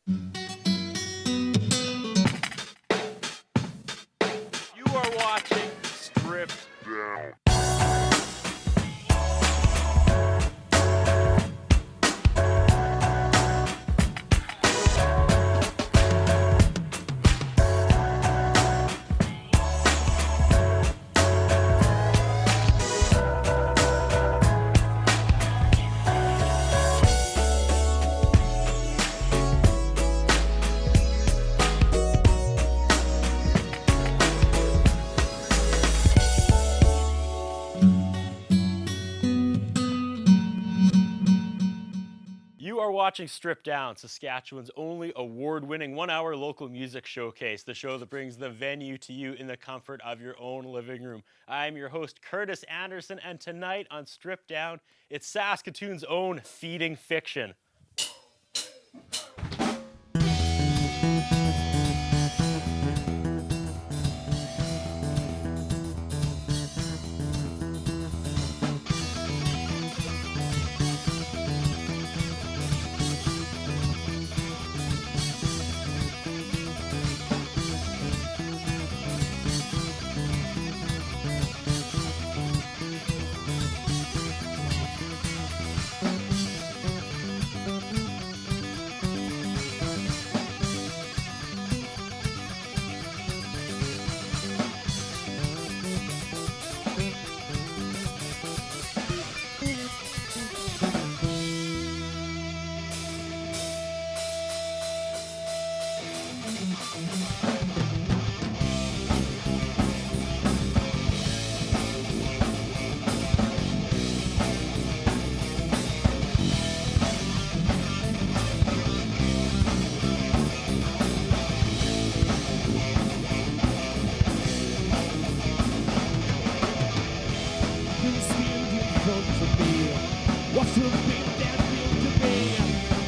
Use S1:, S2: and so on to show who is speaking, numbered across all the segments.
S1: You are watching Stripped Down. You are watching Strip Down, Saskatchewan's only award-winning one-hour local music showcase, the show that brings the venue to you in the comfort of your own living room. I'm your host, Curtis Anderson, and tonight on Strip Down, it's Saskatoon's own Feeding Fiction.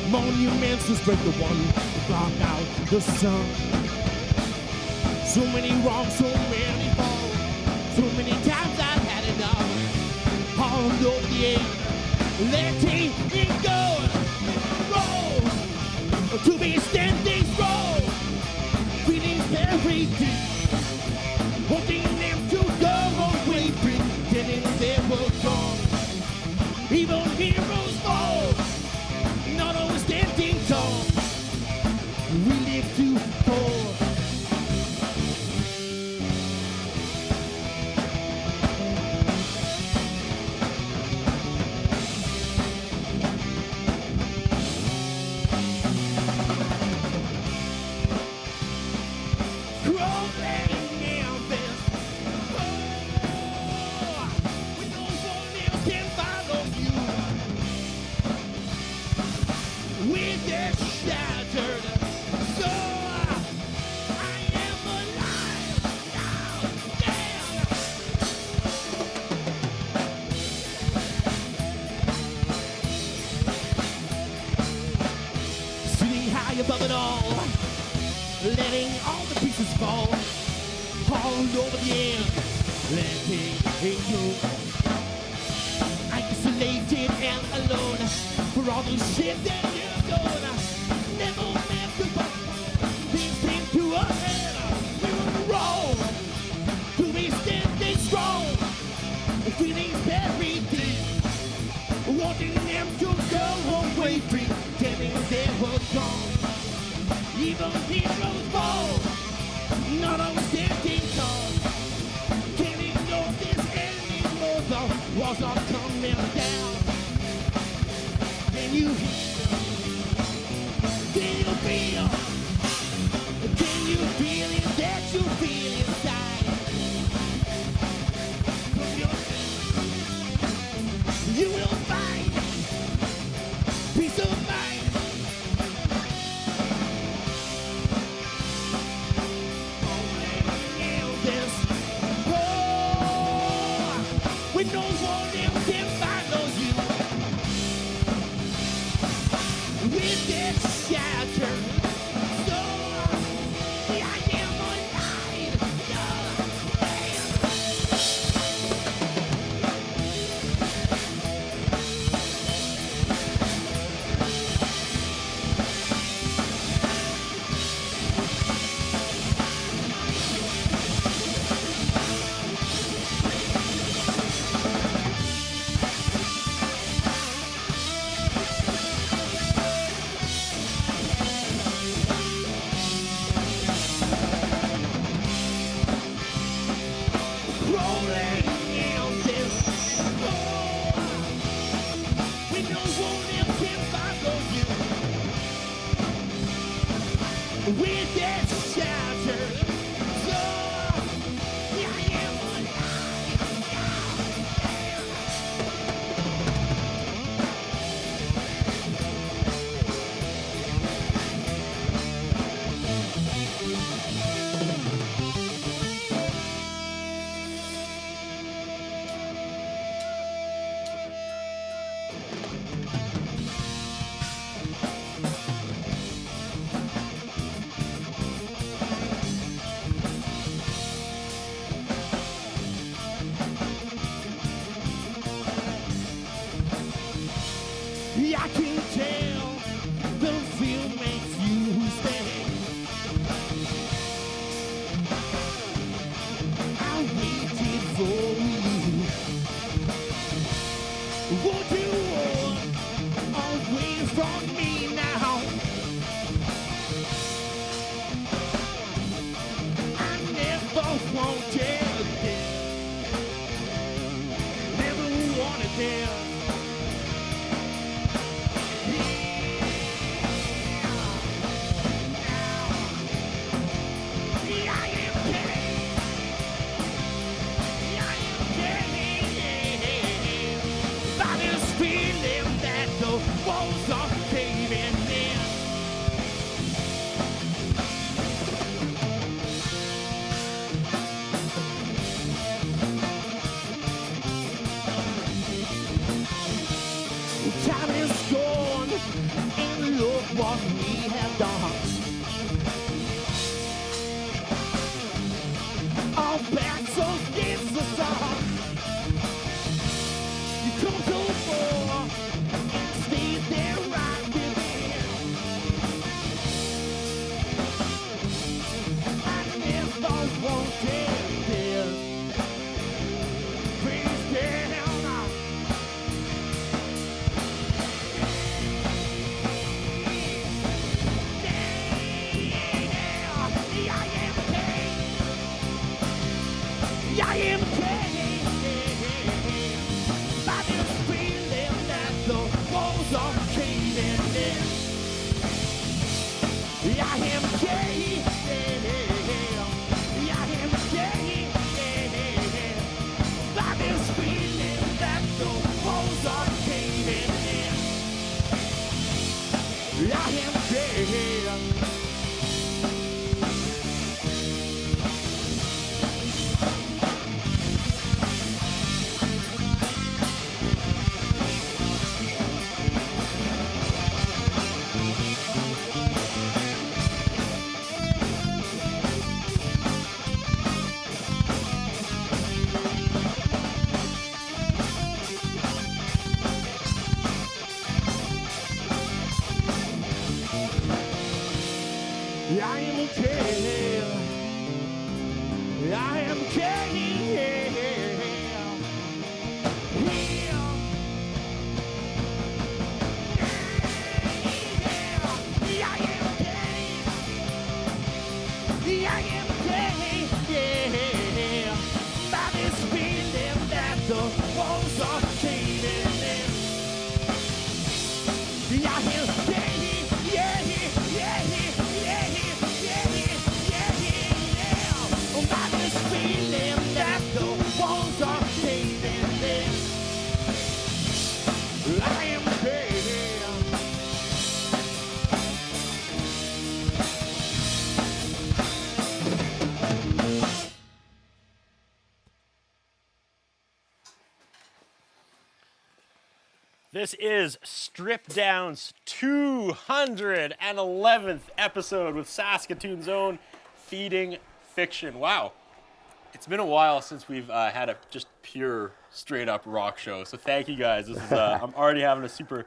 S2: Monuments to spread the one to block out the sun. So many wrongs, so many falls. So many times I've had enough. All over the air, letting it go. Roll to be standing strong. Feelings very deep. Wanting them to go away, pretending they were gone. Even heroes fall. Not always standing tall. We live to fall. Crawling in this hole, when no one else can follow you. With that shattered soul, I am alive now, damn. Sitting high above it all, letting all the pieces fall, all over the air, letting it go. Isolated and alone, for all the shit that you've done. Never meant to go. Things came to a head. We were wrong to be standing strong. Feelings very deep. Wanting them to go away, pretending they were gone. Even heroes fall. Not always standing tall. Can't ignore this anymore. The walls are coming down. And you hear with that shelter. So I am I can tell the feel makes you stay. I waited for you. Won't you walk away from me now? I never wanted this. Never wanted this. Walls are caving in. Time is gone, and look what we have done. Our backs against the sun. You come so far. Stay there right with him. I never wanted this. Please down. I am king. By this feeling that the walls are caving in. I am king. I am king. By this feeling that the walls are caving in. I am king. I am king. I am king. I am king. By this feeling that the walls are caving in. I am king.
S1: This is Strip Down's 211th episode with Saskatoon's own Feeding Fiction. Wow. It's been a while since we've had a just pure, straight-up rock show. So thank you guys. This is I'm already having a super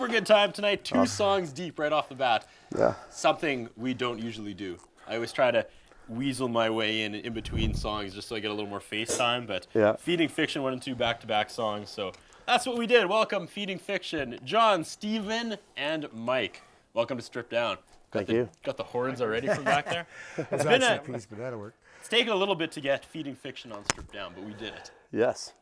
S1: good time tonight. Two songs deep right off the bat.
S3: Yeah.
S1: Something we don't usually do. I always try to weasel my way in between songs just so I get a little more face time. But
S3: Yeah.
S1: Feeding Fiction, 1 and 2 back-to-back songs. So that's what we did. Welcome, Feeding Fiction. John, Steven, and Mike. Welcome to Strip Down.
S3: Thank you.
S1: Got the horns already from back there.
S4: It's
S1: been
S4: not
S1: a-
S4: piece, but that'll work.
S1: It's taken a little bit to get Feeding Fiction on Strip Down, but we did it.
S3: Yes.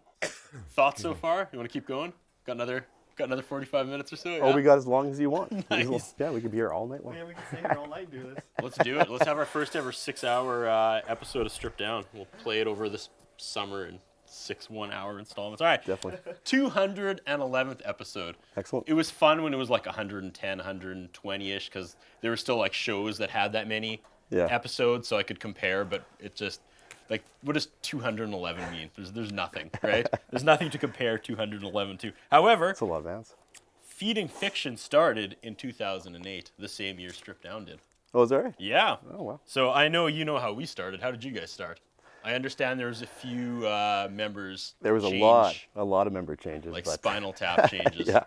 S1: Thoughts so far? You want to keep going? Got another Got another 45 minutes or so?
S3: Oh,
S1: Yeah?
S3: we got as long as you want.
S1: Nice.
S3: Yeah, we could be here all night long.
S2: Yeah, we can stay here all night and do this.
S1: Let's do it. Let's have our first ever 6-hour episode of Stripped Down. We'll play it over this summer in 6 1-hour installments. All right.
S3: Definitely.
S1: 211th episode.
S3: Excellent.
S1: It was fun when it was like 110, 120-ish, because there were still like shows that had that many episodes, so I could compare, but it just, like, what does 211 mean? There's nothing, right? There's nothing to compare 211 to. However,
S3: That's a lot of bands.
S1: Feeding Fiction started in 2008, the same year Stripped Down did.
S3: Oh, is that right?
S1: Yeah.
S3: Oh, wow.
S1: So I know you know how we started. How did you guys start? I understand there was a few members.
S3: There was
S1: change,
S3: a lot of member changes.
S1: like
S3: but
S1: Spinal Tap changes.
S3: yeah.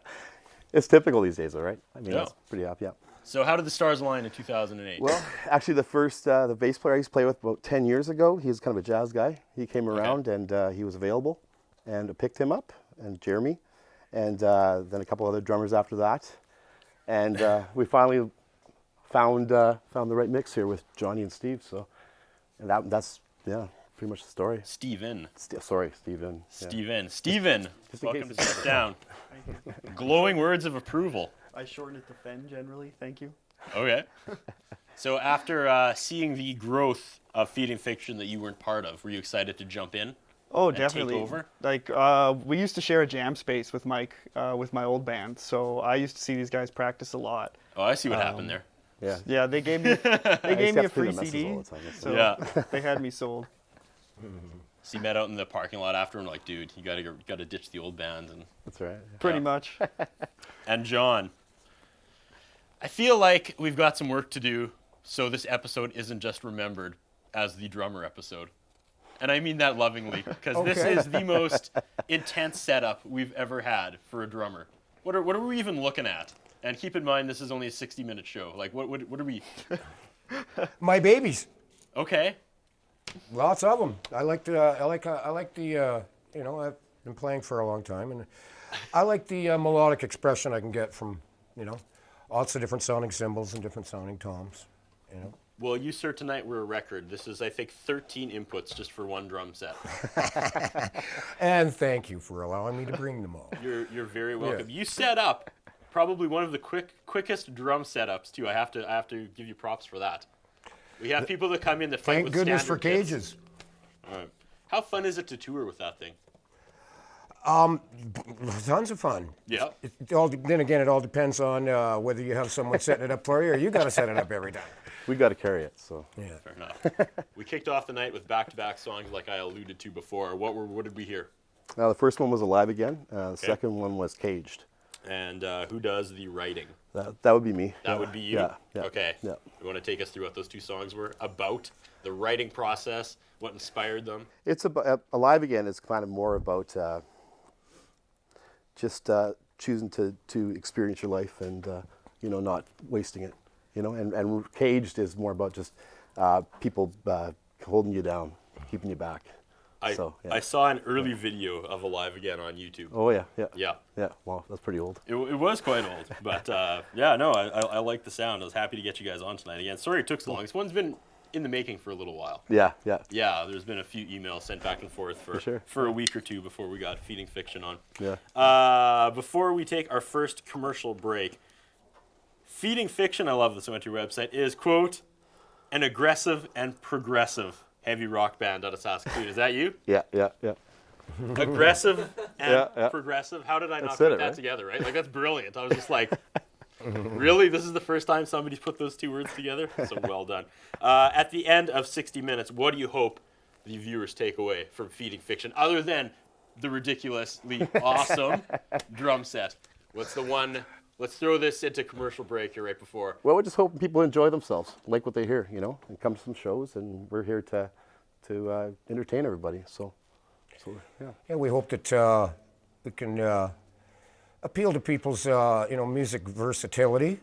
S3: It's typical these days, though, right? I mean,
S1: Yeah.
S3: that's pretty up, yeah.
S1: So how did the stars align in 2008?
S3: Well, actually, the first, the bass player I used to play with about 10 years ago, he was kind of a jazz guy. He came around and he was available, and I picked him up, and Jeremy, and then a couple other drummers after that. And we finally found the right mix here with Johnny and Steve. So, and that's pretty much the story.
S1: Steven.
S3: Sorry, Steven. Yeah.
S1: Steven,
S3: Just in
S1: welcome
S3: case.
S1: to Sit Down. Glowing words of approval.
S2: I shorten it to Fen generally. Thank you.
S1: Okay. So after seeing the growth of Feeding Fiction that you weren't part of, were you excited to jump in?
S4: Oh,
S1: and
S4: definitely.
S1: Take over?
S4: Like, we used to share a jam space with Mike, with my old band. So I used to see these guys practice a lot.
S1: Oh, I see what happened there.
S3: Yeah.
S4: Yeah, they gave me
S3: I used to
S4: a
S3: have to clean
S4: free
S3: the messes
S4: CD,
S3: all the time, that's
S4: so
S1: Yeah.
S4: they had me sold.
S1: So you met out in the parking lot after and like, dude, you gotta ditch the old band. And
S3: That's right. Yeah.
S4: Pretty much.
S1: And John, I feel like we've got some work to do so this episode isn't just remembered as the drummer episode. And I mean that lovingly, because this is the most intense setup we've ever had for a drummer. What are we even looking at? And keep in mind, this is only a 60-minute show. Like, what are we?
S5: My babies,
S1: Okay.
S5: lots of them. I like the, you know, I've been playing for a long time, and I like the melodic expression I can get from, you know, lots of different sounding cymbals and different sounding toms, you know.
S1: Well, you, sir, tonight were a record. This is, I think, 13 inputs just for one drum set.
S5: And thank you for allowing me to bring them all.
S1: You're very welcome. You set up probably one of the quickest drum setups too. I have to give you props for that. We have people that come in that fight
S5: Thank
S1: with
S5: goodness for
S1: standard kits.
S5: cages.
S1: All right. How fun is it to tour with that thing?
S5: Tons of fun.
S1: Yeah.
S5: Then again, it all depends on whether you have someone setting it up for you or you got to set it up every time.
S3: We got to carry it, so.
S5: Yeah.
S1: Fair enough. We kicked off the night with back-to-back songs like I alluded to before. What did we hear?
S3: Now, the first one was Alive Again. The second one was Caged.
S1: And who does the writing?
S3: That would be me.
S1: That would be you?
S3: Yeah. Yeah.
S1: Okay.
S3: Yeah.
S1: You want to take us through what those two songs were about, the writing process, what inspired them?
S3: It's about Alive Again is kind of more about just choosing to experience your life and not wasting it, and Caged is more about just people holding you down, keeping you back.
S1: I saw an early video of Alive Again on YouTube.
S3: Oh yeah.
S1: Yeah.
S3: Wow, that's pretty old.
S1: It was quite old, but I like the sound. I was happy to get you guys on tonight again. Sorry it took so long. This one's been in the making for a little while.
S3: Yeah.
S1: Yeah, there's been a few emails sent back and forth for a week or two before we got Feeding Fiction on.
S3: Yeah.
S1: Before we take our first commercial break, Feeding Fiction, I love this, I went to your website, is, quote, an aggressive and progressive heavy rock band out of Saskatoon. Is that you?
S3: Yeah.
S1: Aggressive and
S3: Yeah.
S1: progressive? How did I not
S3: That's
S1: put
S3: it,
S1: that
S3: right?
S1: together, right? Like, that's brilliant. I was just like, really? This is the first time somebody's put those two words together? So well done. At the end of 60 minutes, what do you hope the viewers take away from Feeding Fiction, other than the ridiculously awesome drum set? What's the one? Let's throw this into commercial break here right before.
S3: Well, we're just hoping people enjoy themselves, like what they hear, and come to some shows, and we're here to entertain everybody. So yeah.
S5: Yeah, we hope that we can appeal to people's musical versatility,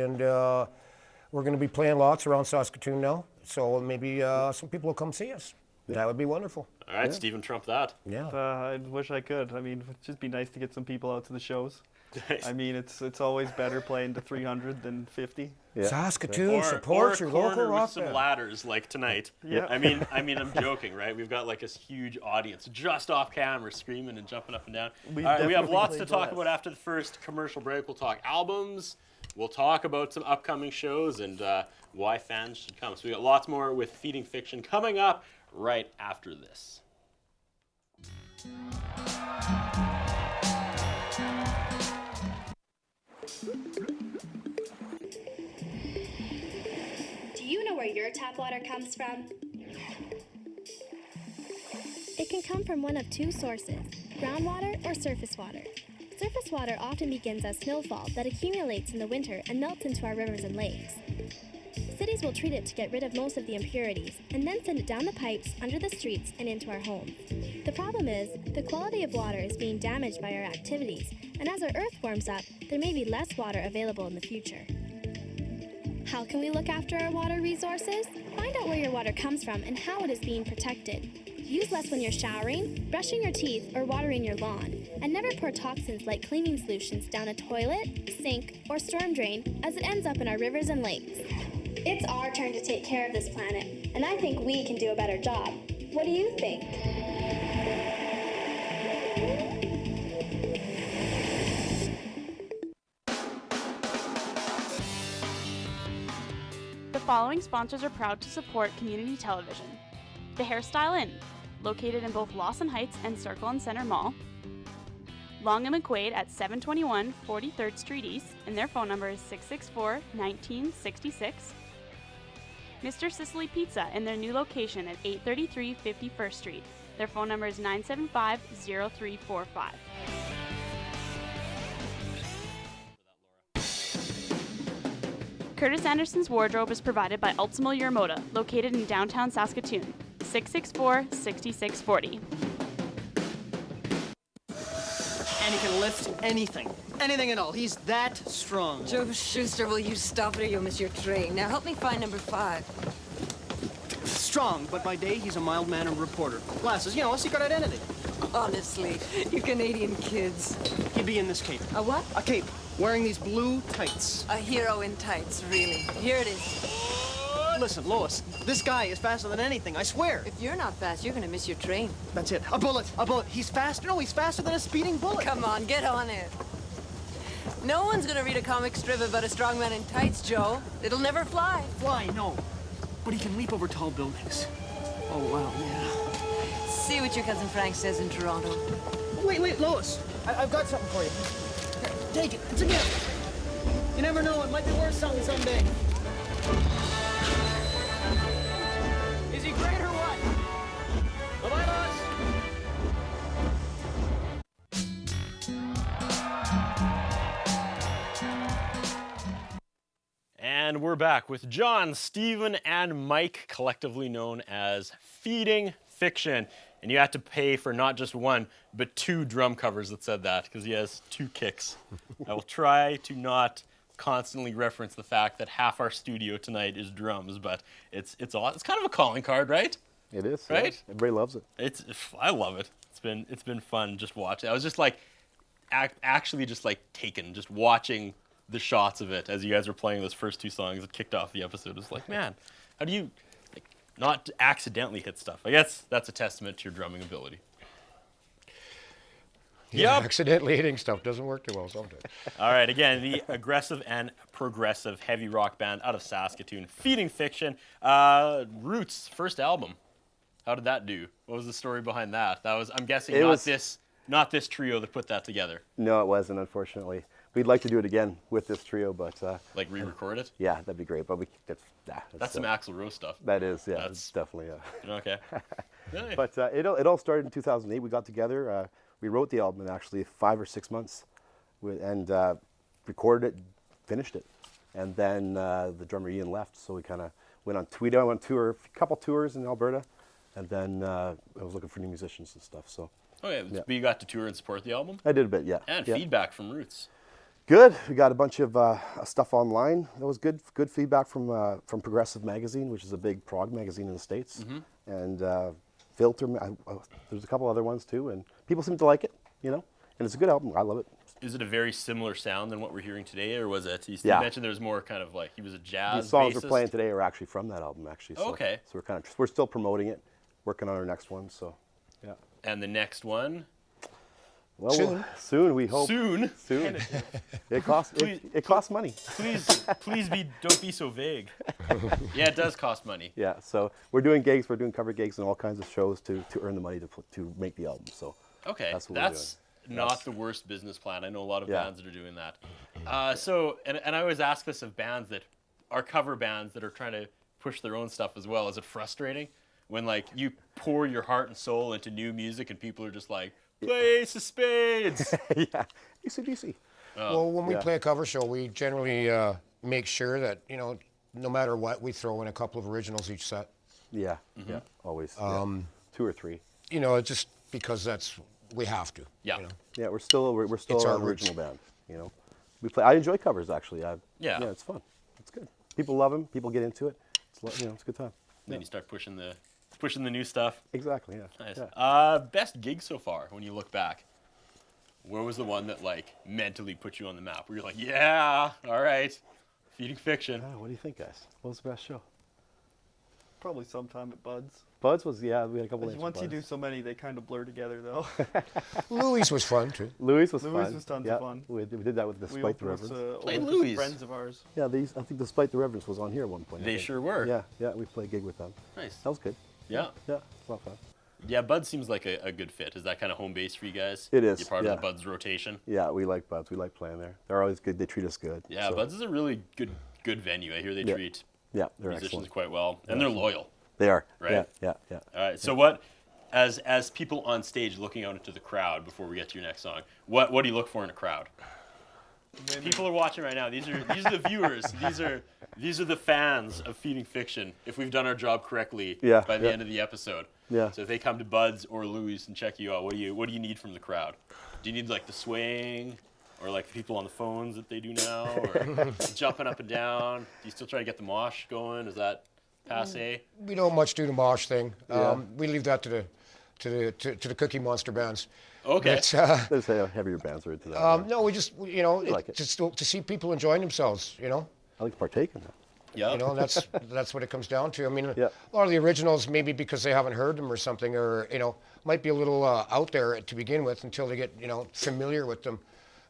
S5: and we're going to be playing lots around Saskatoon now. So maybe some people will come see us. That would be wonderful.
S1: All right, Stephen Trump that.
S5: Yeah.
S4: I wish I could. I mean, it'd just be nice to get some people out to the shows. I mean, it's always better playing to 300 than 50.
S3: Yeah.
S5: Saskatoon, support your
S1: corner
S5: local
S1: with
S5: rock
S1: some
S5: band.
S1: ladders like tonight.
S4: Yeah.
S1: I mean, I'm joking, right? We've got like this huge audience just off camera, screaming and jumping up and down.
S4: We
S1: All right, we have
S4: definitely
S1: lots to
S4: played
S1: talk
S4: less.
S1: about after the first commercial break. We'll talk albums. We'll talk about some upcoming shows and why fans should come. So we got lots more with Feeding Fiction coming up right after this.
S6: Do you know where your tap water comes from? It can come from one of two sources, groundwater or surface water. Surface water often begins as snowfall that accumulates in the winter and melts into our rivers and lakes. Cities will treat it to get rid of most of the impurities and then send it down the pipes, under the streets, and into our homes. The problem is, the quality of water is being damaged by our activities, and as our earth warms up, there may be less water available in the future. How can we look after our water resources? Find out where your water comes from and how it is being protected. Use less when you're showering, brushing your teeth, or watering your lawn. And never pour toxins like cleaning solutions down a toilet, sink, or storm drain as it ends up in our rivers and lakes. It's our turn to take care of this planet, and I think we can do a better job. What do you think?
S7: The following sponsors are proud to support community television. The Hairstyle Inn, located in both Lawson Heights and Circle and Center Mall. Long and McQuaid at 721 43rd Street East, and their phone number is 664-1966. Mr. Sicily Pizza in their new location at 833 51st Street. Their phone number is 975-0345. Curtis Anderson's wardrobe is provided by Ultimo Yurimoto, located in downtown Saskatoon, 664-6640.
S8: And he can lift anything. Anything at all. He's that strong.
S9: Joe Schuster, will you stop it or you'll miss your train? Now help me find number 5.
S8: Strong, but by day he's a mild-mannered reporter. Glasses, a secret identity.
S9: Honestly, you Canadian kids.
S8: He'd be in this cape.
S9: A what?
S8: A cape. Wearing these blue tights.
S9: A hero in tights, really. Here it is.
S8: Listen, Lois, this guy is faster than anything, I swear.
S9: If you're not fast, you're gonna miss your train.
S8: That's it. A bullet. A bullet. He's faster. No, he's faster than a speeding bullet.
S9: Come on, get on it. No one's gonna read a comic strip about a strong man in tights, Joe. It'll never fly.
S8: Fly, no. But he can leap over tall buildings. Oh, wow, yeah.
S9: See what your cousin Frank says in Toronto.
S8: Wait, Lois. I've got something for you. Here, take it. It's a gift. You never know. It might be worth something someday. Is he great or what? Bye-bye, Lois.
S1: And we're back with John, Stephen, and Mike, collectively known as Feeding Fiction. And you had to pay for not just one, but 2 drum covers that said that, because he has 2 kicks. I will try to not constantly reference the fact that half our studio tonight is drums, but it's kind of a calling card, right?
S3: It is.
S1: Right?
S3: Yeah. Everybody loves it.
S1: I love it. It's been fun just watching. I was just like actually just like taken, just watching the shots of it as you guys were playing those first 2 songs that kicked off the episode. It was like, man, how do you not accidentally hit stuff? I guess that's a testament to your drumming ability.
S5: Yeah,
S1: Yep.
S5: accidentally hitting stuff doesn't work too well sometimes.
S1: All right, again, the aggressive and progressive heavy rock band out of Saskatoon, Feeding Fiction. Roots, first album. How did that do? What was the story behind that? That was, I'm guessing, not this trio that put that together.
S3: No, it wasn't, unfortunately. We'd like to do it again with this trio, but
S1: Like re-record it?
S3: yeah, that'd be great. But
S1: That's some Axl Rose stuff.
S3: That is, yeah,
S1: That's-
S3: it's definitely.
S1: Okay. Really?
S3: But it all started in 2008. We got together. We wrote the album in actually 5 or 6 months, and recorded it, finished it, and then the drummer Ian left, so we kind of went on tour, a couple tours in Alberta, and then I was looking for new musicians and stuff. So
S1: Okay,
S3: Yeah.
S1: but you got to tour and support the album?
S3: I did a bit, yeah.
S1: And
S3: yeah.
S1: feedback from Roots.
S3: Good. We got a bunch of stuff online. That was good. Good feedback from Progressive Magazine, which is a big prog magazine in the States, and Filter. There's a couple other ones too, and people seem to like it. And it's a good album. I love it.
S1: Is it a very similar sound than what we're hearing today, or was it? You
S3: Yeah.
S1: mentioned there's more kind of like he was a jazz.
S3: These songs
S1: bassist.
S3: we're playing today are actually from that album, actually. So,
S1: Okay.
S3: So we're still promoting it, working on our next one. So, yeah.
S1: And the next one.
S3: Well,
S5: Soon.
S3: Soon we hope.
S1: Soon.
S3: Soon. It costs. It costs money.
S1: Please don't be so vague. Yeah, it does cost money.
S3: Yeah. So we're doing gigs. We're doing cover gigs and all kinds of shows to earn the money to make the album. So.
S1: Okay,
S3: That's what we're
S1: not the worst business plan. I know a lot of
S3: Yeah.
S1: bands that are doing that. And I always ask this of bands that are cover bands that are trying to push their own stuff as well. Is it frustrating when like you pour your heart and soul into new music and people are just like, play Ace of Spades?
S3: Yeah. AC/DC.
S5: Well, when we
S3: Yeah.
S5: play a cover show, we generally make sure that, you know, no matter what, we throw in a couple of originals each set.
S3: Yeah. Yeah. Always. Yeah. 2 or 3.
S5: You know, just because we have to.
S1: Yeah.
S5: You know?
S3: Yeah. We're still
S5: It's our
S3: an
S5: roots.
S3: original band. You know. I enjoy covers actually.
S1: Yeah.
S3: Yeah. It's fun. It's good. People love them. People get into it. It's it's a good time.
S1: Then you start pushing the new stuff.
S3: Exactly. Yeah.
S1: Nice.
S3: Yeah.
S1: Best gig so far when you look back. Where was the one that like mentally put you on the map? Where you're like, yeah, all right, Feeding Fiction.
S3: What do you think, guys? What was the best show?
S4: Probably sometime at Bud's.
S3: Buds was we had a couple
S4: Once
S3: days.
S4: you
S3: with
S4: do
S3: Buds.
S4: so many, they kind of blur together, though.
S5: Louis was fun, too.
S3: Louis was
S4: Louis
S3: fun.
S4: was tons
S3: yeah.
S4: of fun.
S3: We did that with Despite the
S4: opened with,
S3: Reverence.
S1: Played
S4: opened with some
S1: Louis.
S4: friends of ours.
S3: Yeah, I think Despite the Reverence was on here at one point. I
S1: They
S3: think.
S1: sure were.
S3: Yeah, we played a gig with them.
S1: Nice.
S3: That was good.
S1: Yeah.
S3: Yeah, it's a lot of fun.
S1: Yeah, Bud seems like a good fit. Is that kind of home base for you guys?
S3: It is,
S1: You're part
S3: yeah.
S1: of the Bud's rotation.
S3: Yeah, we like Buds. We like playing there. They're always good. They treat us good.
S1: Yeah,
S3: so-
S1: Bud's is a really good venue. I hear they
S3: Yeah.
S1: treat
S3: Yeah, they're
S1: musicians
S3: excellent.
S1: quite well, and they're loyal.
S3: They are.
S1: Right?
S3: Yeah.
S1: All right. So what, as people on stage looking out into the crowd before we get to your next song, what do you look for in a crowd? People are watching right now. These are the viewers. These are the fans of Feeding Fiction. If we've done our job correctly by the end of the episode.
S3: Yeah.
S1: So if they come to Bud's or Louis and check you out, what do you need from the crowd? Do you need like the swing, or like the people on the phones that they do now, or jumping up and down? Do you still try to get the mosh going? Is that passe?
S5: We don't much do the mosh thing.
S3: Yeah.
S5: We leave that to the Cookie Monster bands.
S1: Okay.
S5: But,
S3: There's heavier bands are into that.
S5: no, we just, you know,
S3: like it.
S5: just to see people enjoying themselves, you know.
S3: I like to partake in that.
S1: Yeah.
S5: You know, that's what it comes down to. I mean,
S3: Yeah.
S5: a lot of the originals, maybe because they haven't heard them or something, or, you know, might be a little out there to begin with until they get, you know, familiar with them.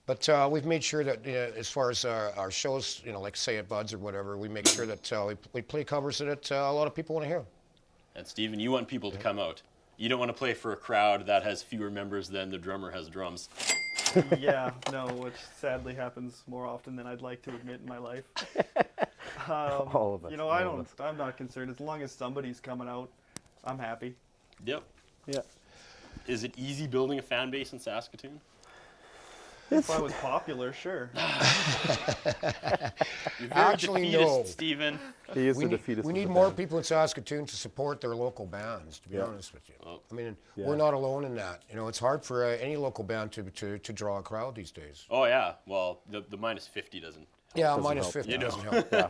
S5: But we've made sure that, as far as our shows, you know, like say at Bud's or whatever, we make sure that we play covers that a lot of people want to hear.
S1: And Steven, you want people to come out. You don't want to play for a crowd that has fewer members than the drummer has drums.
S4: Yeah, no, which sadly happens more often than I'd like to admit in my life.
S3: All of us.
S4: You know,
S3: all of us.
S4: I'm not concerned. As long as somebody's coming out, I'm happy.
S1: Yep.
S3: Yeah.
S1: Is it easy building a fan base in Saskatoon?
S4: If I was popular, sure.
S1: You're very
S5: Actually,
S1: defeatist,
S5: no.
S1: Steven.
S3: He is
S5: We
S3: the
S5: need,
S3: defeatist.
S5: we
S3: of
S5: need
S3: the
S5: more
S3: band.
S5: people in Saskatoon to support their local bands, to be
S3: Yeah.
S5: honest with you.
S1: Well,
S5: I mean,
S3: yeah.
S5: we're not alone in that. You know, it's hard for any local band to draw a crowd these days.
S1: Oh yeah. Well, the minus 50 doesn't.
S5: Yeah,
S3: Doesn't
S5: minus
S3: help.
S5: 50
S1: You know.
S5: doesn't help.
S3: Yeah.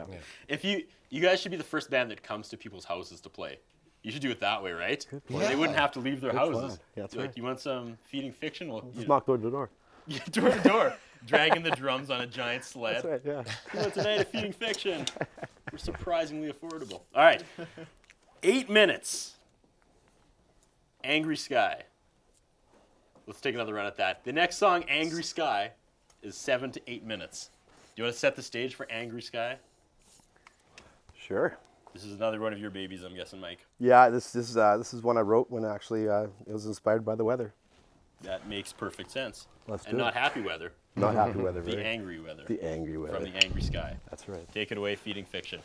S5: Yeah.
S1: If you guys should be the first band that comes to people's houses to play. You should do it that way, right? Where they wouldn't have to leave their houses.
S3: plan. Yeah, that's
S1: Like,
S3: right.
S1: you want some Feeding Fiction? Well,
S3: Just knock door to door.
S1: door to door, dragging the drums on a giant sled.
S3: That's right. Yeah.
S1: You know, tonight at Feeding Fiction. We're surprisingly affordable. All right. 8 minutes. Angry Sky. Let's take another run at that. The next song, Angry Sky, is 7 to 8 minutes. Do you want to set the stage for Angry Sky?
S3: Sure.
S1: This is another one of your babies, I'm guessing, Mike.
S3: Yeah. This is one I wrote when actually it was inspired by the weather.
S1: That makes perfect sense.
S3: Let's
S1: And
S3: do
S1: not
S3: it.
S1: happy weather.
S3: Not happy weather.
S1: The
S3: Very.
S1: angry weather.
S3: The angry weather.
S1: From the Angry Sky.
S3: That's right.
S1: Take it away, Feeding Fiction.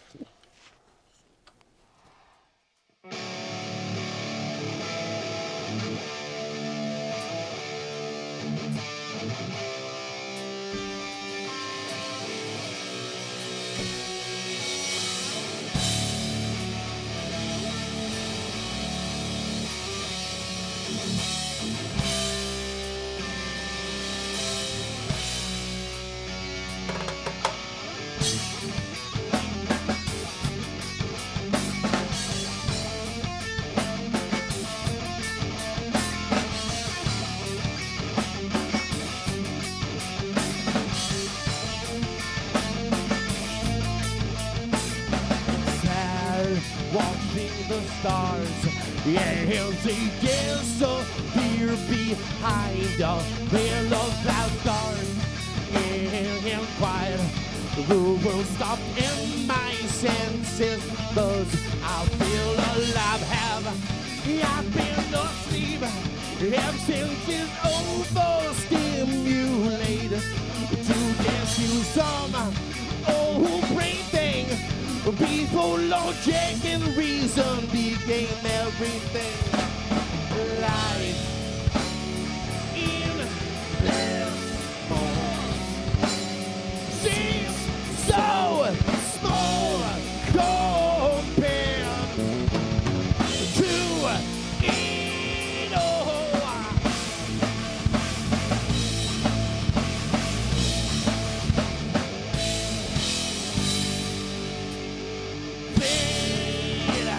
S2: stars. And they disappear behind a veil of cloud stars. And quiet, the world stopped in my senses, 'cause I feel alive. I've been asleep ever since it's overstimulated to dance you some old brain thing before logic and reason became everything. Life in this seems so small compared to it all. Fade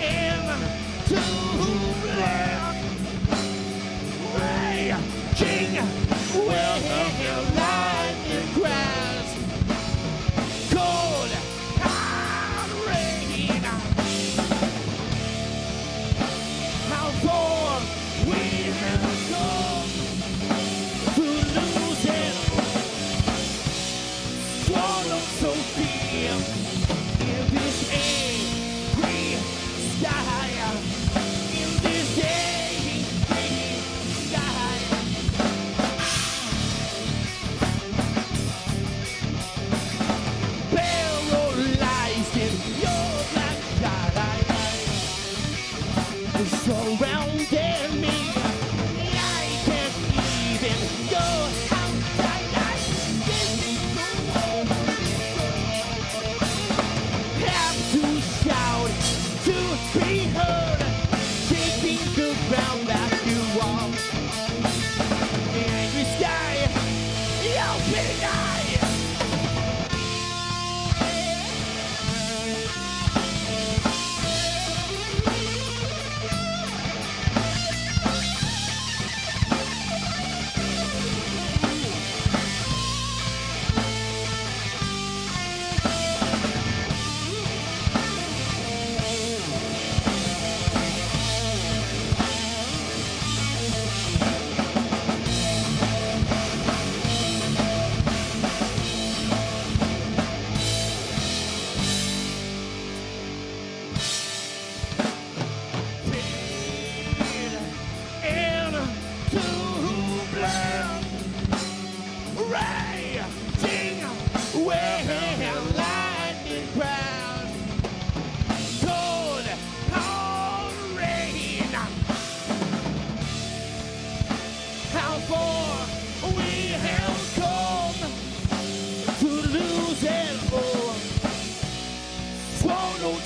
S2: into black, raging where lightning cracks. Cold, hard rain. How far we have come to lose it. Swallow so deep in this angry sky. In this angry sky. Paralyzed in your black eye, surrounding me. I can't even go outside. Have to shout to be heard, taking the ground that you walk. Angry sky, open eye.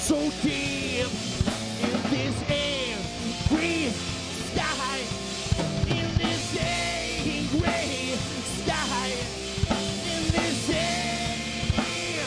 S2: So deep in this angry sky, in this angry sky, in this angry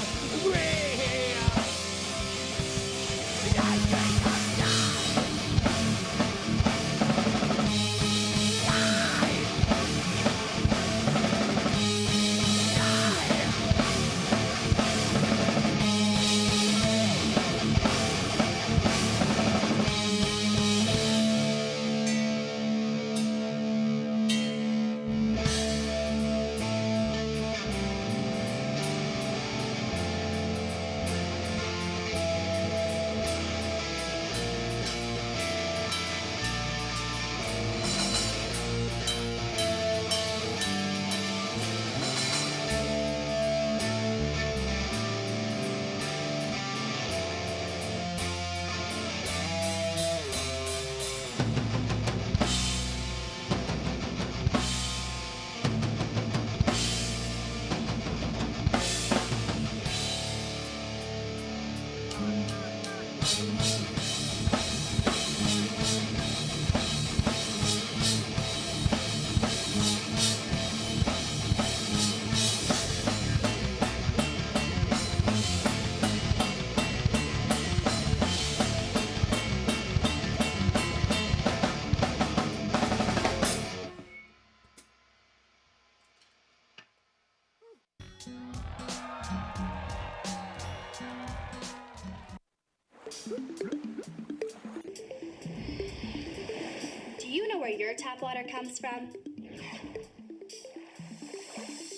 S6: where your tap water comes from?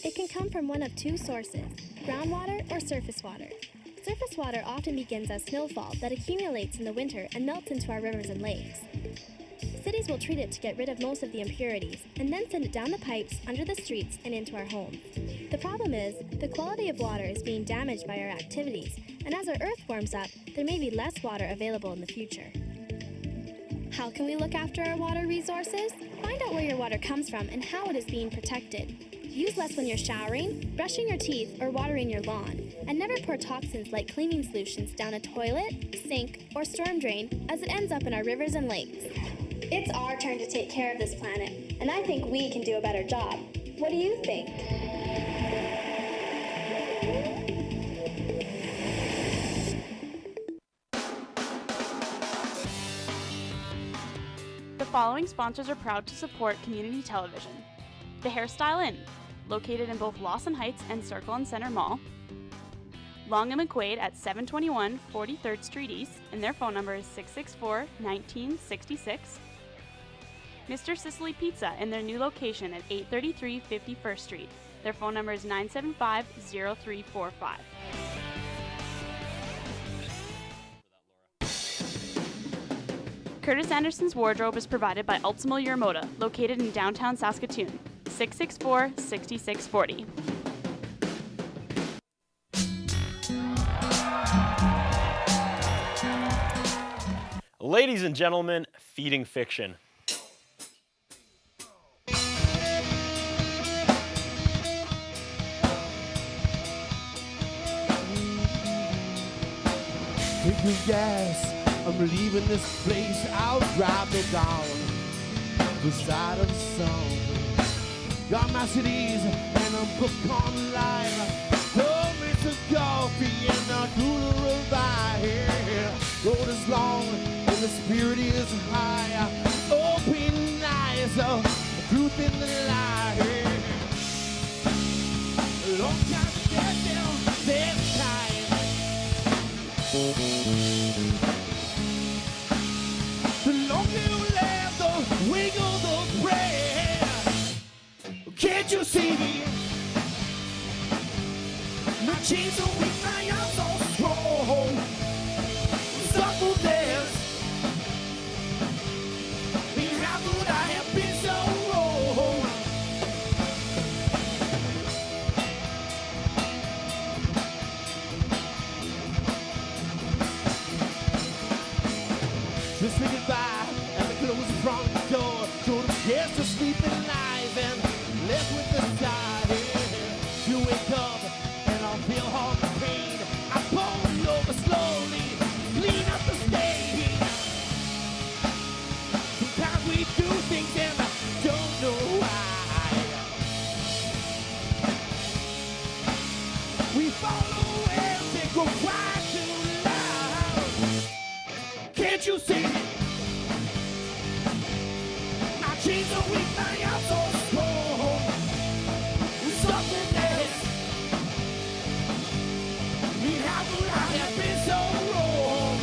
S6: It can come from one of two sources, groundwater or surface water. Surface water often begins as snowfall that accumulates in the winter and melts into our rivers and lakes. Cities will treat it to get rid of most of the impurities and then send it down the pipes, under the streets, and into our homes. The problem is, the quality of water is being damaged by our activities, and as our earth warms up, there may be less water available in the future. How can we look after our water resources? Find out where your water comes from and how it is being protected. Use less when you're showering, brushing your teeth, or watering your lawn. And never pour toxins like cleaning solutions down a toilet, sink, or storm drain as it ends up in our rivers and lakes. It's our turn to take care of this planet, and I think we can do a better job. What do you think?
S7: The following sponsors are proud to support community television. The Hairstyle Inn, located in both Lawson Heights and Circle and Center Mall. Long and McQuaid at 721 43rd Street East, and their phone number is 664-1966. Mr. Sicily Pizza in their new location at 833 51st Street. Their phone number is 975-0345. Curtis Anderson's wardrobe is provided by Ultimo Yuramoda, located in downtown Saskatoon. 664-6640.
S1: Ladies and gentlemen, Feeding Fiction.
S2: Take the gas, I'm leaving this place. I'll drive me down the side of the sun. Got my CDs and I'm booked online. Oh, it's a coffee and a cooler of ice. Road is long and the spirit is high. Open eyes, truth in the lie. Long time to get down this time. The longer you live, the wiggle the bread. Can't you see me? My chains are weak, my arms are strong. Stuck for this. How could I have been so wrong? Just say goodbye and close the front door. Show the guests to sleep in lies and live with the side. You wake up and I'll feel all the pain. I pull you over slowly, clean up the stain. Sometimes we do things and I don't know why. We follow and they go quiet too loud. Can't you see? My chains are weak, my arms are strong. Something else. How could I have been so wrong?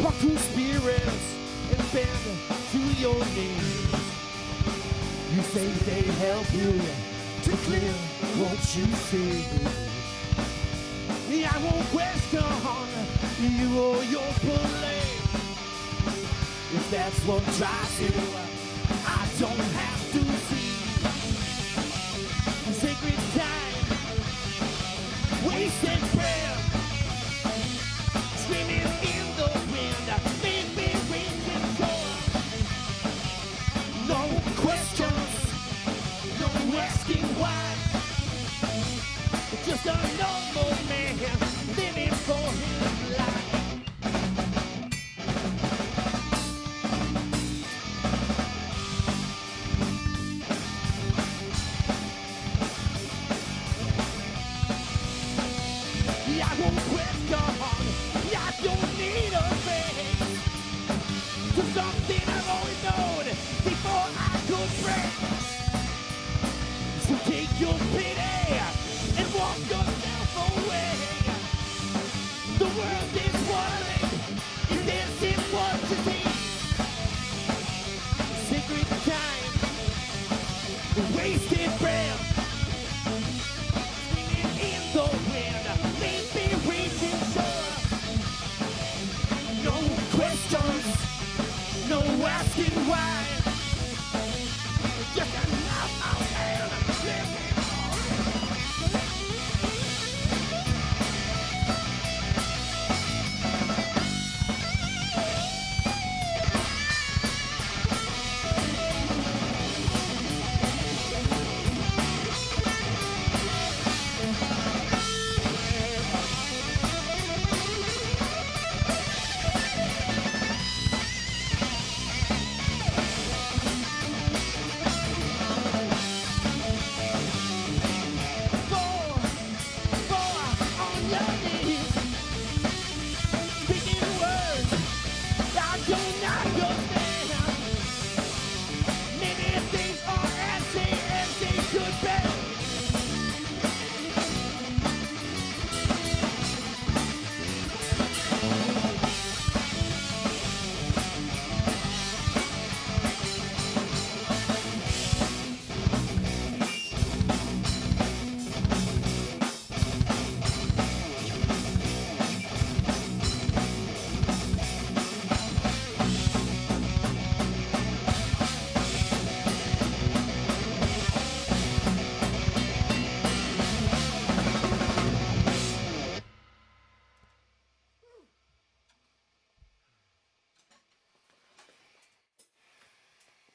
S2: talk to spirits and bend to your knees. You say they help you to clear what you see. I won't question you or your belief. If that's what drives you, I don't have to see. Sacred time, wasted breath, screaming in the wind, leave me reaching for. No questions, no asking why. Just a normal man living for his life. I won't question, I don't need a face. To something I've always known before I could break. So take your pity and walk yourself away. The world is wondering if this is what you see. Sacred time, the wasted breath, swinging in the wind, leave me reaching shore. No questions, no asking why. Just enough out there, living.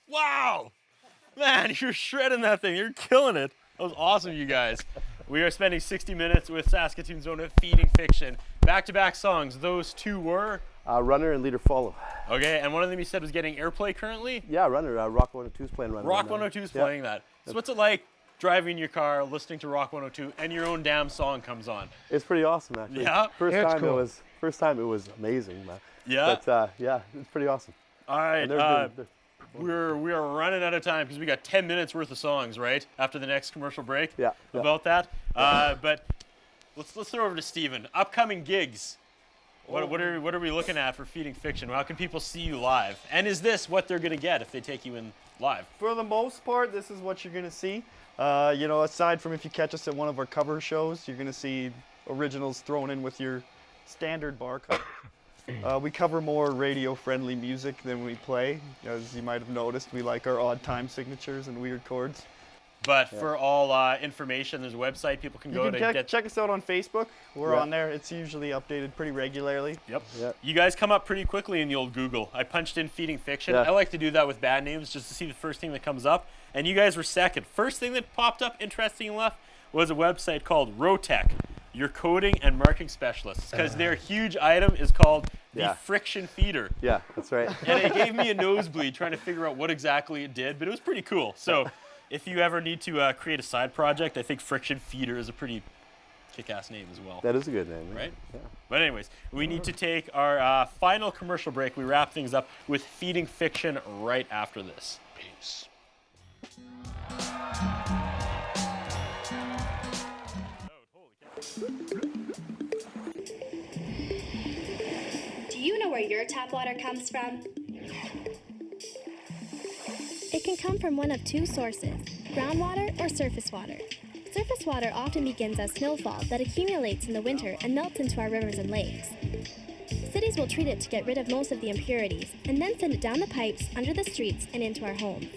S1: Wow! Man, you're shredding that thing. You're killing it. That was awesome, you guys. We are spending 60 minutes with Saskatoon's own Feeding Fiction. Back-to-back songs. Those two were?
S3: Runner and Leader Follow.
S1: Okay, and one of them you said was getting airplay currently?
S3: Yeah, Runner. Rock 102's playing Runner.
S1: Rock 102's playing that. So what's it like driving your car, listening to Rock 102, and your own damn song comes on?
S3: It's pretty awesome, actually.
S1: Yeah?
S3: First
S5: It's
S3: time
S5: cool.
S3: it was amazing, man.
S1: Yeah?
S3: But yeah, it's pretty awesome.
S1: All right,
S3: And they're-
S1: we are running out of time because we got 10 minutes worth of songs, right? After the next commercial break.
S3: Yeah, yeah.
S1: About that. But let's throw over to Steven. Upcoming gigs. What are we looking at for Feeding Fiction? How can people see you live? And is this what they're gonna get if they take you in live?
S4: For the most part, this is what you're going to see. You know, aside from if you catch us at one of our cover shows, you're going to see originals thrown in with your standard bar cover. We cover more radio-friendly music than we play. As you might have noticed, we like our odd time signatures and weird chords.
S1: But for all information, there's a website people can go to get.
S4: Check us out on Facebook. We're on there. It's usually updated pretty regularly.
S1: Yep.
S3: Yeah.
S1: You guys come up pretty quickly in the old Google. I punched in Feeding Fiction.
S3: Yeah.
S1: I like to do that with bad names just to see the first thing that comes up. And you guys were second. First thing that popped up, interesting enough, was a website called Rotec, your coding and marking specialists, because their huge item is called the friction feeder.
S3: Yeah, that's right.
S1: And it gave me a nosebleed trying to figure out what exactly it did, but it was pretty cool. So if you ever need to create a side project, I think friction feeder is a pretty kick-ass name as well.
S3: That is a good name.
S1: Right?
S3: Yeah.
S1: But anyways, we need to take our final commercial break. We wrap things up with Feeding Fiction right after this. Peace.
S6: Do you know where your our tap water comes from? It can come from one of two sources, groundwater or surface water. Surface water often begins as snowfall that accumulates in the winter and melts into our rivers and lakes. Cities will treat it to get rid of most of the impurities and then send it down the pipes, under the streets, and into our homes.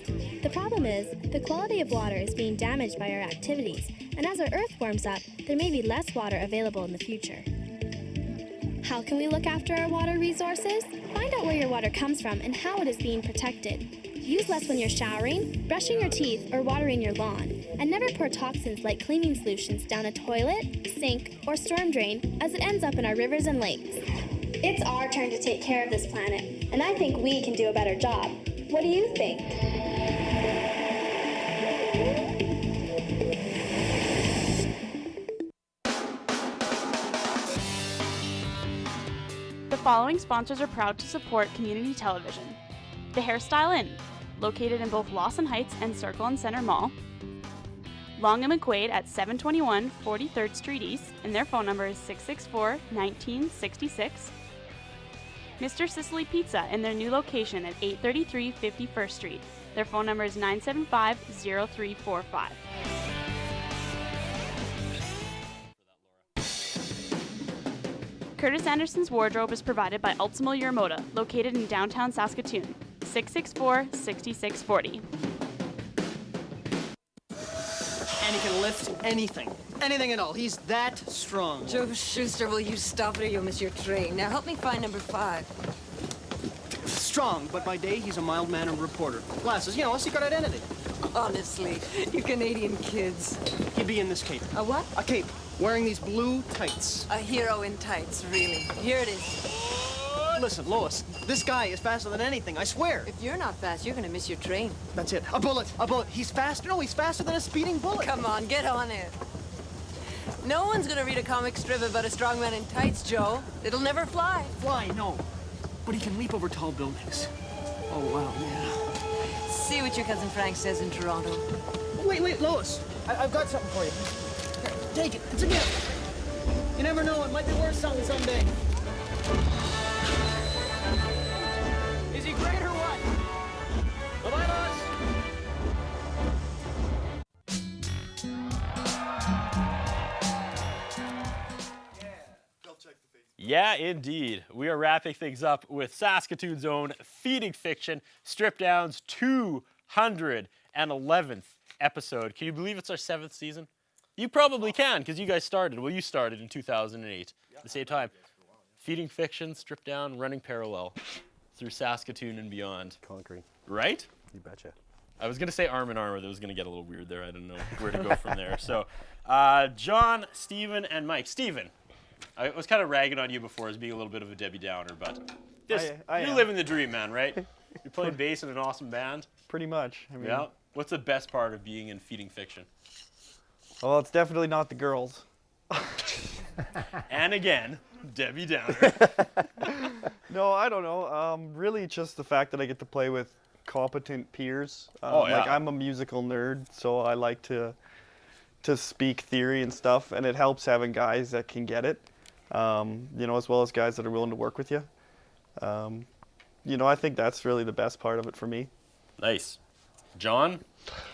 S6: The problem is, the quality of water is being damaged by our activities, and as our earth warms up, there may be less water available in the future. How can we look after our water resources? Find out where your water comes from and how it is being protected. Use less when you're showering, brushing your teeth, or watering your lawn. And never pour toxins like cleaning solutions down a toilet, sink, or storm drain as it ends up in our rivers and lakes. It's our turn to take care of this planet, and I think we can do a better job. What do you think?
S7: The following sponsors are proud to support community television. The Hairstyle Inn, located in both Lawson Heights and Circle and Center Mall. Long and McQuaid at 721 43rd Street East, and their phone number is 664-1966. Mr. Sicily Pizza in their new location at 833 51st Street. Their phone number is 975-0345. Curtis Anderson's wardrobe is provided by Ultimo Yurimoto, located in downtown Saskatoon. 664-6640.
S8: And he can lift anything. Anything at all. He's that strong.
S9: Joe Schuster, will you stop it or you'll miss your train? Now help me find number 5.
S8: Strong, but by day he's a mild-mannered reporter. Glasses, you know, a secret identity.
S9: Honestly, you Canadian kids.
S8: He'd be in this cape.
S9: A what?
S8: A cape. Wearing these blue tights.
S9: A hero in tights, really. Here it is.
S8: Listen, Lois, this guy is faster than anything, I swear.
S9: If you're not fast, you're gonna miss your train.
S8: That's it. A bullet. A bullet. He's faster. No, he's faster than a speeding bullet.
S9: Come on, get on it. No one's gonna read a comic strip about a strong man in tights, Joe. It'll never fly.
S8: Fly, no. But he can leap over tall buildings. Oh, wow, yeah.
S9: See what your cousin Frank says in Toronto.
S8: Wait, Lois. I've got something for you. Here, take it. It's a gift. You never know, it might be worth something someday. Is he great or what? Bye-bye, Lois.
S1: Yeah, indeed. We are wrapping things up with Saskatoon's own Feeding Fiction, Strip Down's 211th episode. Can you believe it's our 7th season? You probably can, because you guys started. Well, you started in 2008 at the same time. Feeding Fiction, Strip Down, running parallel through Saskatoon and beyond.
S3: Conquering.
S1: Right?
S3: You betcha.
S1: I was going to say arm in arm, but it was going to get a little weird there. I didn't know where to go from there. So, John, Stephen, and Mike. Stephen, I was kind of ragging on you before as being a little bit of a Debbie Downer, but you're living the dream, man, right? You're playing bass in an awesome band.
S4: Pretty much. I mean,
S1: Yeah. What's the best part of being in Feeding Fiction?
S4: well, it's definitely not the girls.
S1: And again, Debbie Downer.
S4: No, I don't know. Really, just the fact that I get to play with competent peers.
S1: Oh, yeah.
S4: Like, I'm a musical nerd, so I like to speak theory and stuff, and it helps having guys that can get it, you know, as well as guys that are willing to work with you. You know, I think that's really the best part of it for me.
S1: Nice. John,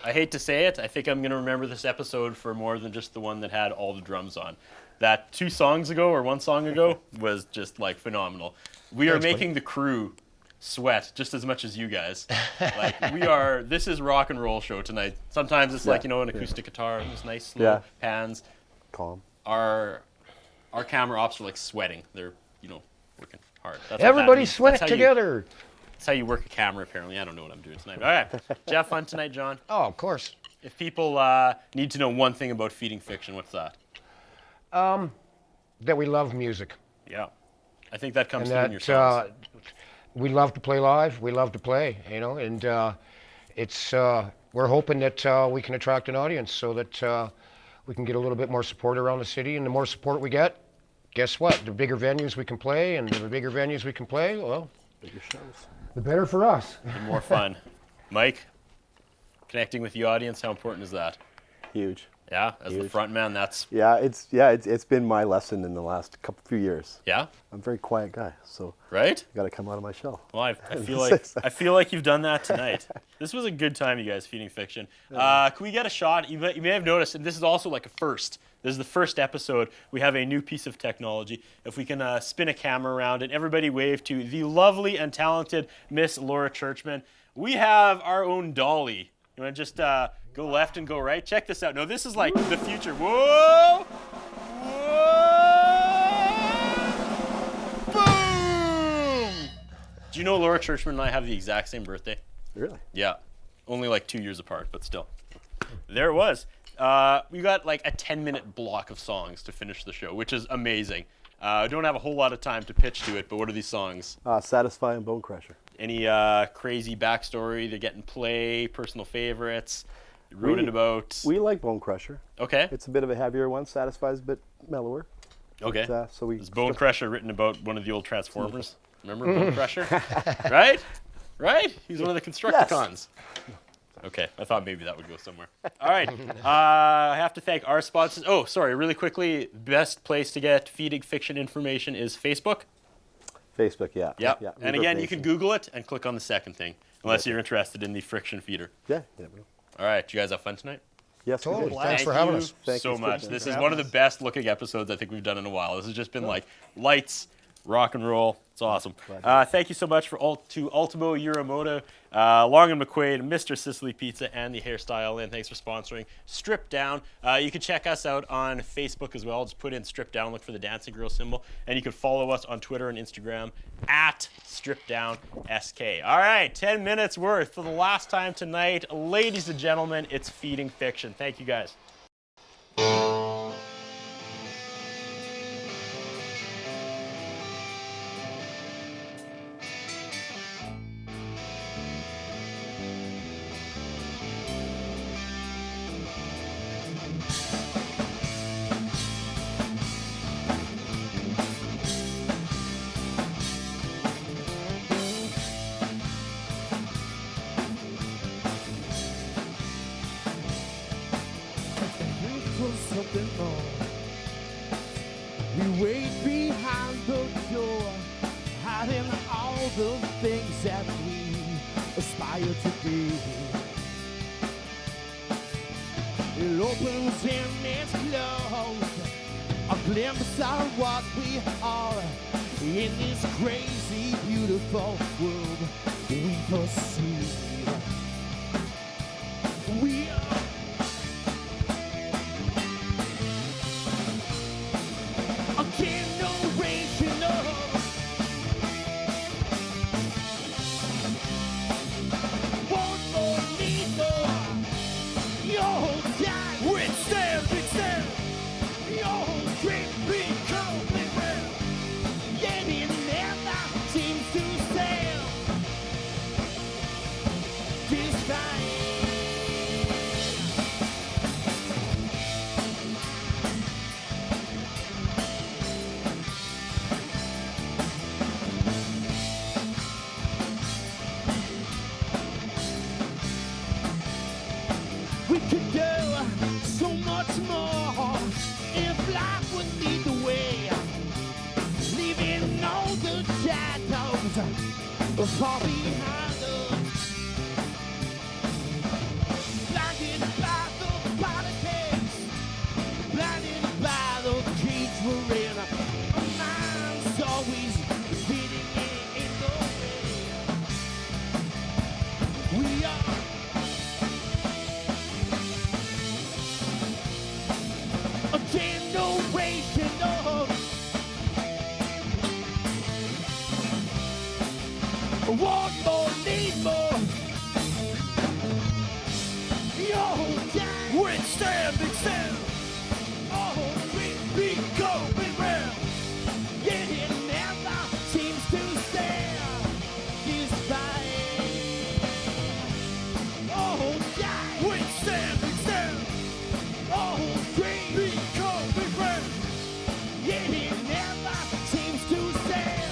S1: I hate to say it, I think I'm going to remember this episode for more than just the one that had all the drums on. That 2 songs ago or 1 song ago was just like phenomenal. We are making the crew sweat just as much as you guys. Like this is rock and roll show tonight. Sometimes it's like, you know, an acoustic guitar, those nice slow pans.
S3: Calm.
S1: Our camera ops are like sweating. They're, you know, working hard. That's
S5: Everybody sweat together.
S1: That's how you work a camera, apparently. I don't know what I'm doing tonight. All right. Did you have fun tonight, John?
S5: Oh, of course.
S1: If people need to know one thing about Feeding Fiction, what's that?
S5: That we love music.
S1: Yeah. I think that comes
S5: And
S1: through in your songs.
S5: we love to play live. We love to play, you know, and we're hoping that we can attract an audience so that we can get a little bit more support around the city. And the more support we get, guess what? The bigger venues we can play, and the bigger venues we can play, well,
S3: Bigger shows.
S5: the better for us.
S1: The more fun. Mike, connecting with the audience, how important is that?
S3: Huge.
S1: Yeah, as the
S3: Huge.
S1: front man, that's
S3: It's been my lesson in the last few years.
S1: yeah,
S3: I'm a very quiet guy, so
S1: right.
S3: I got to come out of my shell.
S1: Well, I feel like you've done that tonight. This was a good time, you guys, feeding fiction. Can we get a shot? You may have noticed, and this is also like a first. This is the first episode. We have a new piece of technology. If we can spin a camera around and everybody wave to the lovely and talented Miss Laura Churchman. We have our own dolly. You want to just go left and go right? Check this out. No, this is like the future. Whoa! Whoa! Boom! Do you know Laura Churchman and I have the exact same birthday?
S3: Really?
S1: Yeah. Only like 2 years apart, but still. There it was. We got like a 10-minute block of songs to finish the show, which is amazing. Don't have a whole lot of time to pitch to it, but what are these songs?
S3: Satisfy and Bone Crusher.
S1: Any crazy backstory? They're getting play, personal favorites? You wrote it about.
S3: We like Bone Crusher.
S1: Okay.
S3: It's a bit of a heavier one. Satisfy's a bit mellower.
S1: Okay.
S3: But, so we
S1: Is Bone Crusher written about one of the old Transformers? Remember Bone Crusher? Right? Right? He's one of the Constructicons. Okay, I thought maybe that would go somewhere. All right, I have to thank our sponsors. Oh, sorry, really quickly, best place to get feeding fiction information is Facebook.
S3: Facebook, yeah.
S1: Yep.
S3: Yeah.
S1: And again, you can Google it and click on the second thing, unless you're interested in the friction feeder.
S3: Yeah.
S1: All right, did you guys have fun tonight?
S3: Yes, we
S5: Totally.
S3: did.
S5: Thanks for having us.
S3: Thank
S1: so
S3: you.
S1: much.
S3: It's good
S1: This
S3: to
S1: is
S3: have
S1: one of
S3: us.
S1: the best looking episodes I think we've done in a while. This has just been like lights, rock and roll. It's awesome. Thank you so much to Ultimo Uramoto, Long and McQuaid, Mr. Sicily Pizza, and the Hairstyle Inn. Thanks for sponsoring Strip Down. You can check us out on Facebook as well. Just put in Strip Down, look for the dancing girl symbol, and you can follow us on Twitter and Instagram at StripDownSK. All right, 10 minutes worth for the last time tonight. Ladies and gentlemen, it's Feeding Fiction. Thank you guys.
S2: Something more. We wait behind the door, hiding all the things that we aspire to be. It opens and it's closed, a glimpse of what we are in this crazy, beautiful world we perceive. We are we could do so much more if life would lead the way, leaving all the shadows far behind us. Blinded by the politics, blinded by the cage we're in. Our minds always fitting in the way. We are a generation of want more, need more. Your time, we're standing still. Oh, we go, we will. Yet it never seems to stand. Despite, oh, die, we're standing still. Oh, we go, we will. Yet it never seems to stand.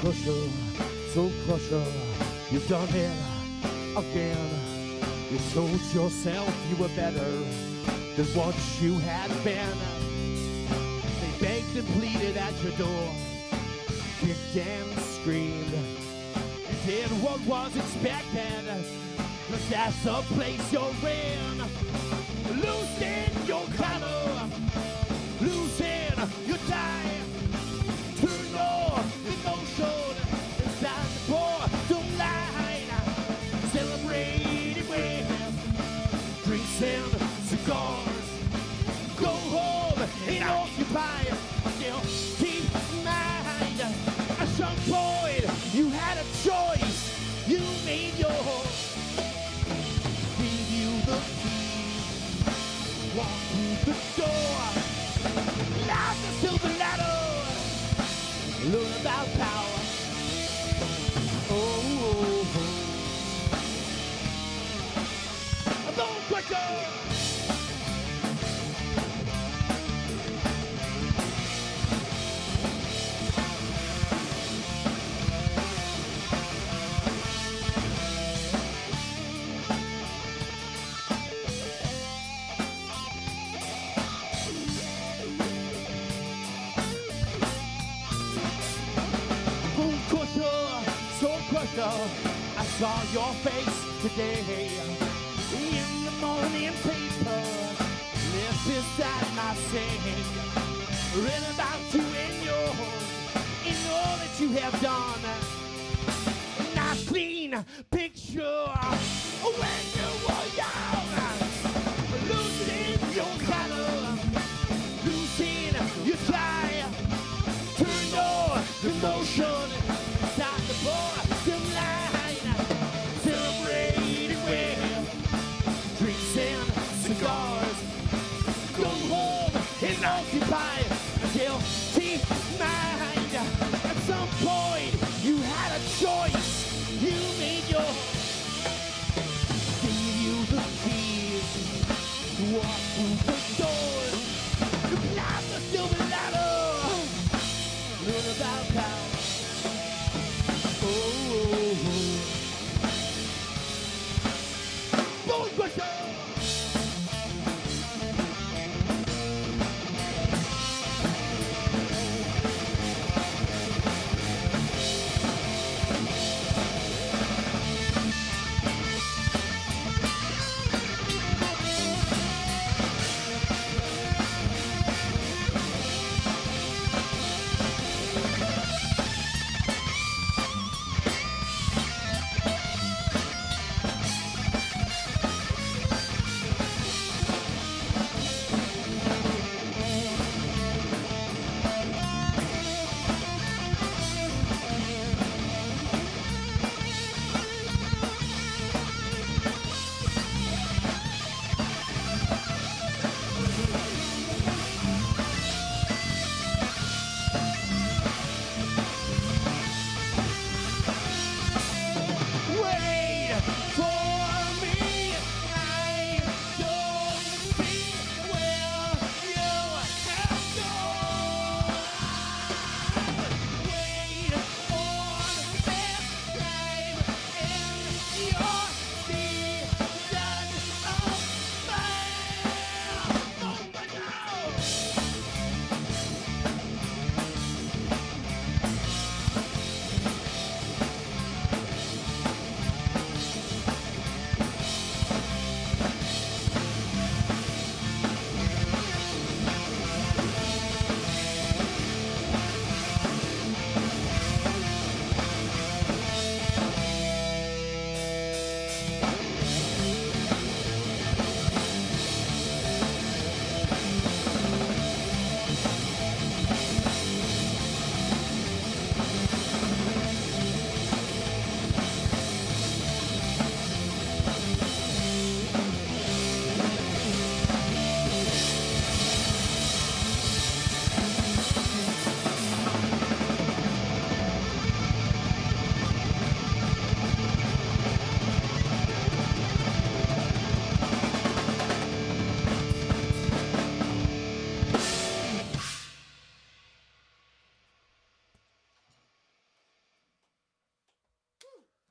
S2: Crusher, so crusher, you've done it again. You told yourself you were better than what you had been. They begged and pleaded at your door, kicked and screamed. You did what was expected, 'cause that's the place you're in. Losing your color, losing your time. Turn your emotion inside the bottom line. Celebrating with drinks and cigars. Go home and occupy your deep mind. At some point, you had a choice. You made yours. Gave you the key. Walk through the door. Like a silver ladder. Learn about power. Oh, a bone crusher. I saw your face today in the morning paper, left beside my sink. Read about you and yours, and all that you have done. A nice clean picture when you were young. Losing your color, losing your time. Turn your emotion inside the boy. Celebrating with drinks and cigars. Go home and occupy a guilty mind. At some point, you had a choice. You made your. Gave you the keys. Walk through the doors. You climb the silver ladder. Learn about power.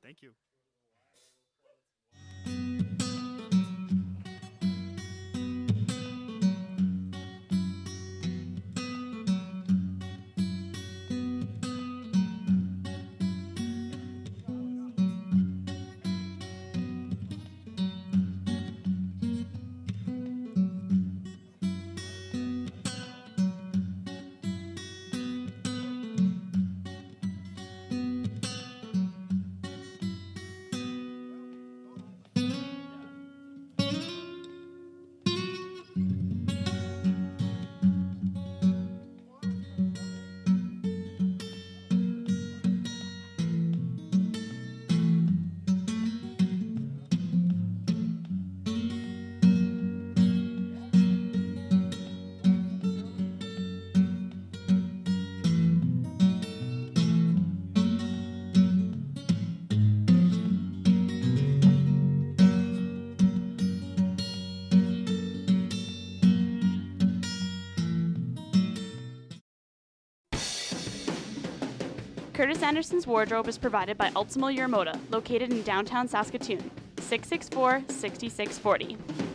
S4: Thank you.
S7: Curtis Anderson's wardrobe is provided by Ultimo Yuramoto, located in downtown Saskatoon, 664-6640.